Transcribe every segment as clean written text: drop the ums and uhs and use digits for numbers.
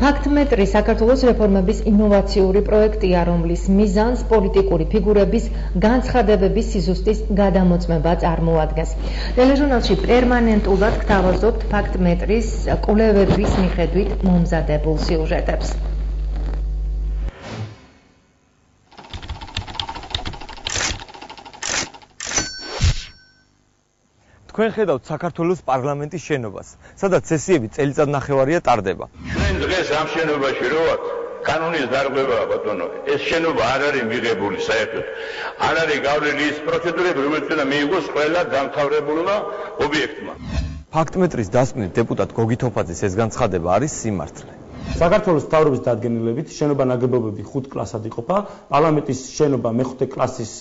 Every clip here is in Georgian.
ფაქტმეტრი საქართველოს რეფორმების ინოვაციური პროექტია, რომლის მიზანს პოლიტიკური ფიგურების განცხადებების სიზუსტის გადამოწმება წარმოადგენს. ტელეჟურნალში პერმანენტულად გთავაზობთ ფაქტმეტრის კვლევების მიხედვით მომზადებულ სიუჟეტებს. თქვენ ხედავთ საქართველოს პარლამენტის შენობას, სადაც სესიები წელიწადნახევარია ტარდება. ჩვენ დღეს ამ შენობაში რო ვართ, კანონის დარღვევაა ბატონო. ეს შენობა არ არის მიღებული საერთოდ. არ არის გავლილი ის პროცედურები, რომელიც უნდა მიიღოს ყველა დამთავრებულმა ობიექტმა. ფაქტმეტრის დასკვნით დეპუტატ გოგი თოფაძის ეს განცხადება არის სიმართლე. საქართველოს მთავრობის დადგენილებით შენობა ნაგებობები 5 კლასად იყოფა. პარლამენტის შენობა მე-5 კლასის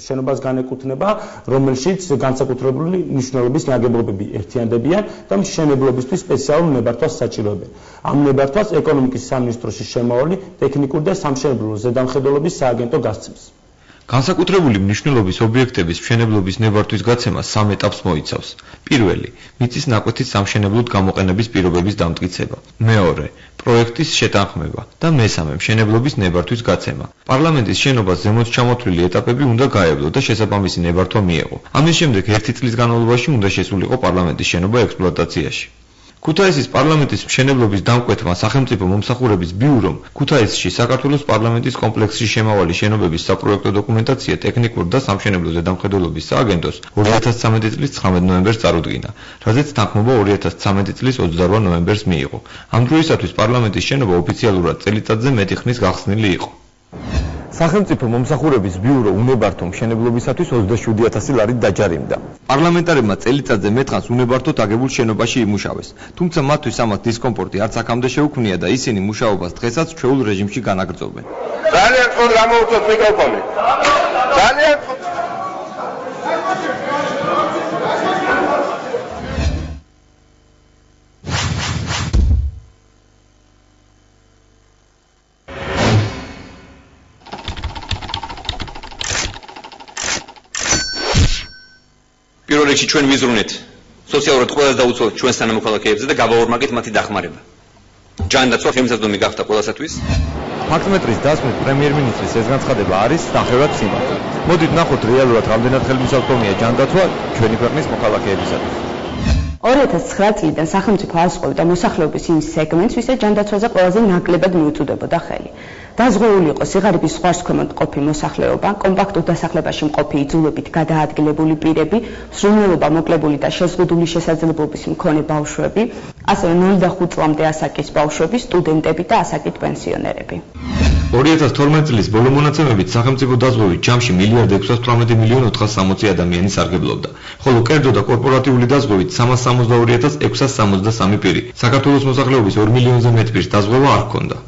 შენობას განეკუთვნება, რომელშიც განსაკუთრებული მნიშვნელობის ნაგებობები ერთიანდებიან და მშენებლობისთვის სპეციალურ ნებართვას საჭიროებენ. ამ ნებართვას ეკონომიკის სამინისტროში შემავალი ტექნიკური და სამშენებლო ზედამხედველობის სააგენტო გასცემს. განსაკუთრებული მნიშვნელობის ობიექტების მშენებლობის ნებართვის გაცემა 3 ეტაპს მოიცავს. პირველი, მიწის ნაკვეთის სამშენებლოდ გამოყენების პირობების დამტკიცება. მეორე, პროექტის შეთანხმება და მესამე, მშენებლობის ნებართვის გაცემა. პარლამენტის შენობას ზემოთ ჩამოთვლილი ეტაპები უნდა გაევლო და შესაბამისი ნებართვა მიეღო. ამის შემდეგ 1 წლის განმავლობაში უნდა შესულიყო პარლამენტის შენობა ექსპლუატაციაში. ქუთაისის პარლამენტის მშენებლობის დამკვეთმა სახელმწიფო მომსახურების ბიურომ ქუთაისში საქართველოს პარლამენტის კომპლექსში შემავალი შენობების საპროექტო დოკუმენტაცია ტექნიკურ და სამშენებლო ზედამხედველობის სააგენტოს 2013 წლის 19 ნოემბერს წარუდგინა, რაზეც თანხმობა 2013 წლის 28 ნოემბერს მიიღო. ამ დროისათვის პარლამენტის შენობა ოფიციალურად წელიწადზე მეტი ხნის გახსნილი იყო. სახელმწიფო მომსახურების ბიურო უნებართო მშენებლობისათვის 27,000 ლარით დაჯარიმდა. პარლამენტარებმა წელიწადზე მეტხანს უნებართოდ აგებულ შენობაში იმუშავეს, თუმცა მათთვის ამათ დისკომფორტი არც აქამდე შეუქმნია და ისინი მუშაობას დღესაც ჩვეულ რეჟიმში განაგრძობენ. ძალიან ხომ გამოუწოთ მიკროფონი. ძალიან პირველ რიგში ჩვენ ვიზრუნეთ სოციალურად ყველაზე დაუცველად ჩვენს თანამოქალაქეებზე და გავაორმაგეთ მათი დახმარება. ჯანდაცვა ხელმისაწვდომი გახდა ყველასათვის. ფაქტმეტრის დასკვნით პრემიერ-მინისტრის ეს განცხადება არის ნახევრად სიმართლე. მოდით ნახოთ რეალურად რამდენად ხელმისაწვდომია ჯანდაცვა ჩვენი ქვეყნის მოქალაქეებისათვის. 2009 წლიდან სახელმწიფო ასწავლებდა მოსახლეობის იმ სეგმენტს, ვისაც ჯანდაცვაზე ყველაზე ნაკლებად მიუწვდებოდა ხელი. დაზღვეული იყო სიღარიბის ზღვარს ქვემოთ მყოფი მოსახლეობა, კომპაქტურ დასახლებაში მყოფი იძულებით გადაადგილებული პირები, მსურველობა მოკლებული და შეზღუდული შესაძლებლობის მქონე ბავშვები, ასევე 0-5 წლამდე ასაკის ბავშვები, სტუდენტები და ასაკით პენსიონერები. 2012 წლის ბოლო მონაცემებით სახელმწიფო დაზღვევით ჯამში 1,618,460 ადამიანი სარგებლობდა, ხოლო კერძო და კორპორატიული დაზღვევით 362,663 პირი. საქართველოს მოსახლეობის 2 მილიონზე მეტ პირს დაზღვევა არ ჰქონდა.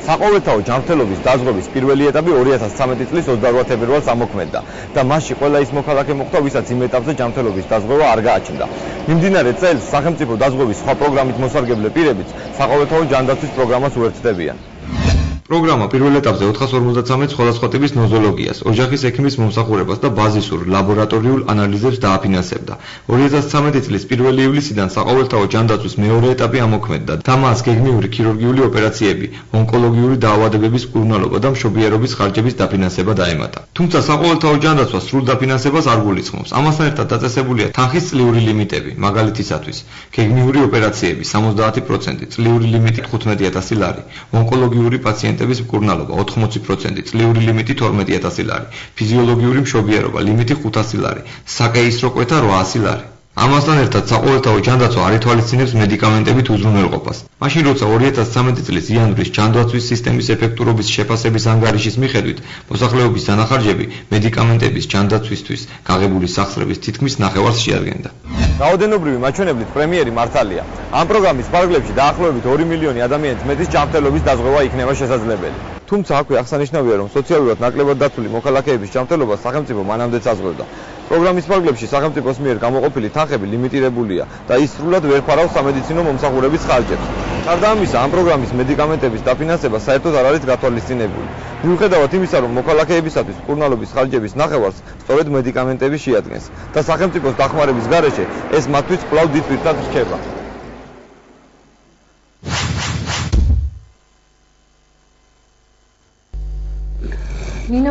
საყოველთაო ჯანმრთელობის დაზღვევის პირველი ეტაპი 2013 წლის 28 თებერვალს ამოქმედდა და მასში ყველა ის მოქალაქე მოხვდა, ვისაც იმ ეტაპზე ჯანმრთელობის დაზღვევა არ გააჩნდა. მიმდინარე წელს სახელმწიფო დაზღვევის სხვა პროგრამით მოსარგებლე პირებიც საყოველთაო ჯანდაცვის პროგრამას უერთდებიან. პროგრამა პირველ ეტაპზე 453 სხვადასხვა ტიპის ნოზოლოგიას, ოჯახის ექიმის მომსახურებას და ბაზისურ ლაბორატორიულ ანალიზებს დააფინანსებდა. 2013 წლის 1 ივლისიდან საყოველთაო ჯანდაცვის მეორე ეტაპი ამოქმედდა და მას გეგმიური ქირურგიული ოპერაციები, ონკოლოგიური დაავადებების მკურნალობა და მშობიარობის ხარჯების დაფინანსება დაემატა. თუმცა საყოველთაო ჯანდაცვა სრულ დაფინანსებას არ გულისხმობს. ამასთან ერთად დაწესებულია თანხის წლიური ლიმიტები, მაგალითისათვის, გეგმიური ოპერაციები 70%, წლიური ლიმიტი 15,000 ლარი, ონკოლოგიური პაციენტების მკურნალობა 80%, წლიური ლიმიტი 12,000 ლარი, ფიზიოლოგიური მშობიარობა ლიმიტი 500 ლარი, საკეისრო კვეთა 800 ლარი. ამასთან ერთად საყოველთაო ჯანდაცვა არ ითვალისწინებს მედიკამენტებით უზრუნველყოფას. მაშინ როცა 2013 წლის იანვრის ჯანდაცვის სისტემის ეფექტურობის შეფასების ანგარიშის მიხედვით მოსახლეობის დანახარჯები მედიკამენტების ჯანდაცვისთვის გაღებული სახსრების თითქმის ნახევარს შეადგენდა. რაოდენობრივი მაჩვენებლით პრემიერი მართალია. ამ პროგრამის ფარგლებში დაახლოებით 2 მილიონი ადამიანის მეტის ჯანმრთელობის დაზღვევა იქნება შესაძლებელი. თუმცა აქვე აღსანიშნავია, რომ სოციალურად ნაკლებად დაცული მოქალაქეების ჯანმრთელობას სახელმწიფო მანამდეც აძლევდა. პროგრამის ფარგლებში სახელმწიფოს მიერ გამოყოფილი თანხები ლიმიტირებულია და ის სრულად ვერ ფარავს სამედიცინო მომსახურების ხარჯებს. გარდა ამისა, ამ პროგრამის მედიკამენტების დაფინანსება საერთოდ არ არის გათვალისწინებული. მიუხედავად იმისა, რომ მოქალაქეებისათვის მკურნალობის ხარჯების ნახევარს სწორედ მედიკამენტები შეადგენს და სახელმწიფოს დახმარების გარეშე ეს მათთვის კვლავ დიდ პირთად რჩება. ნინო